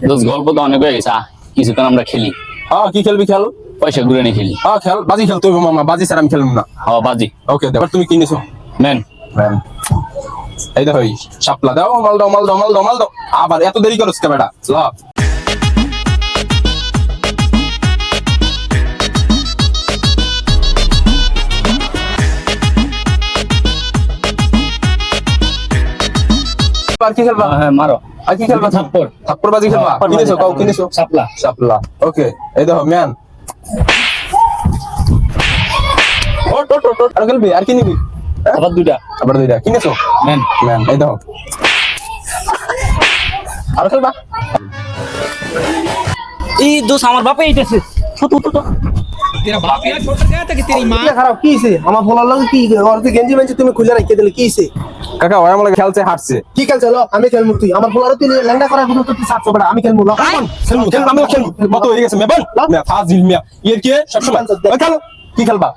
দোস্ত গল্প তো অনেক হয়ে গেছে কিছু তো আমরা খেলি। হ্যাঁ কি খেলবি খেল, পয়সা ঘুরে নিয়ে খেলি। হ্যাঁ খেল, বাজি খেলতে হবে মামা, বাজি স্যার আমি খেলবো না। হ্যাঁ বাজি। ওকে এবার তুমি কি নিছো? নেন। এই দেখো এই শাপলা দাও, মাল দাও মাল দাও মাল দাও মাল দাও। আবার এত দেরি করছ কে বেটা? লাভ আর কি খেলবা? হ্যাঁ মারো। আর কি খেলবা? থাপ্পড়। থাপ্পড় বাজি খেলবা? কিনেছো কাউ কিনেছো? শাপলা। শাপলা ওকে। এই দেখো ম্যান ওট ওট ওট আর খেলবি আর কি নিবি? আবার দুইটা। আবার দুইটা কিনেছো? নেন। ম্যান এই দেখো আর খেলবা? এই দোস্ত আমার বাপে এইটাছে। तेरा बाप यहाँ छोड़ कर गया था कि तेरी माँ খারাপ কি হইছে? আমার বলার লাগে কি ওর তুই গেঞ্জি মেঞ্জি তুমি খুলে রাখতে দিলে কি হইছে? কাকা ওই আমার খেলছে হারছে। কি খেলছে? লো আমি খেলমু, তুই আমার বলার তুই লেঙ্গা করার কোনো তুই সাথে বড় আমি খেলমু। লো খেলবো খেলবো আমি খেলবো কত হয়ে গেছে মেবান মিয়া ফাজিল মিয়া এর কি সব সময় ওই খেলো কি খেলবা?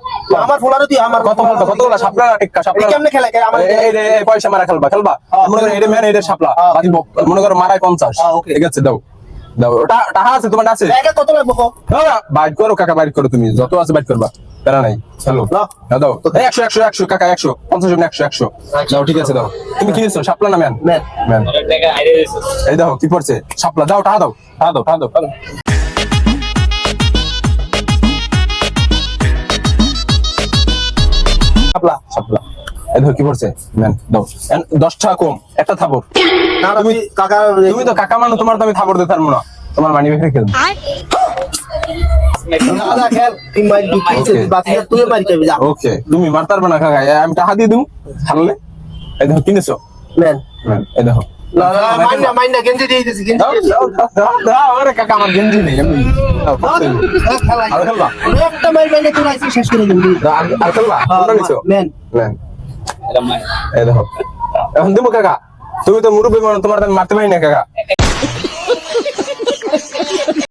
আমার বলার তুই আমার কত খেলবা? কতগুলা শাপলা টিক্কা শাপলা কেমনে খেলা আমার এই রে পয়সা মারা খেলবা খেলবা মনে করো এটা ম্যান এটা শাপলা বাজি মনে করো মারায় 50 ঠিক আছে দাও দাও ওটা টাকা আছে তোমার আছে জায়গা কত লাগবে কো? বাইট করো কাকা বাইট করো তুমি যত আছে বাইট করবা প্যারা নাই চলো দাও 100 100 100 কাকা 100 50 জন 100 100 দাও ঠিক আছে দাও তুমি কিনেছো শাপলা না ম্যান ম্যান ম্যান এই দাও কি পড়ছে শাপলা দাও টাকা দাও টাকা দাও টাকা দাও টাকা দাও শাপলা শাপলা এই দেখো কি পড়ছে ম্যান দাও 10 টাকা কম একটা থাপড় না তুমি কাকা তুমি তো কাকা মানো তোমার তো আমি থাপড় দিতে পারবো না তোমার মানি ব্যাগে খেল দাদা খেল তুই মার দিছিস বাতি তুই মার খাবি যা। ওকে তুমি মারতে পারবে না কাকা আমি টাকা দিয়ে দিমু ছাড়লে এই দেখো কিনেছো ম্যান ম্যান এই দেখো না মাইন্ডা গেঞ্জি দিয়ে দিছিস গেঞ্জি দাও দাও দাও আরে কাকা আমার গেঞ্জি নেই আমি দাও, খেলা আর খেলবা একটা মাইর মাইন্ডা তোরা এসে শেষ করে দিবি। দাও, আর খেলবা কোনটা নিছো ম্যান ম্যান এই দেখো এখন দিমু কাকা তুমি তো মুরব্বি মানুষ তোমার তো আমি মারতে পারি না কাকা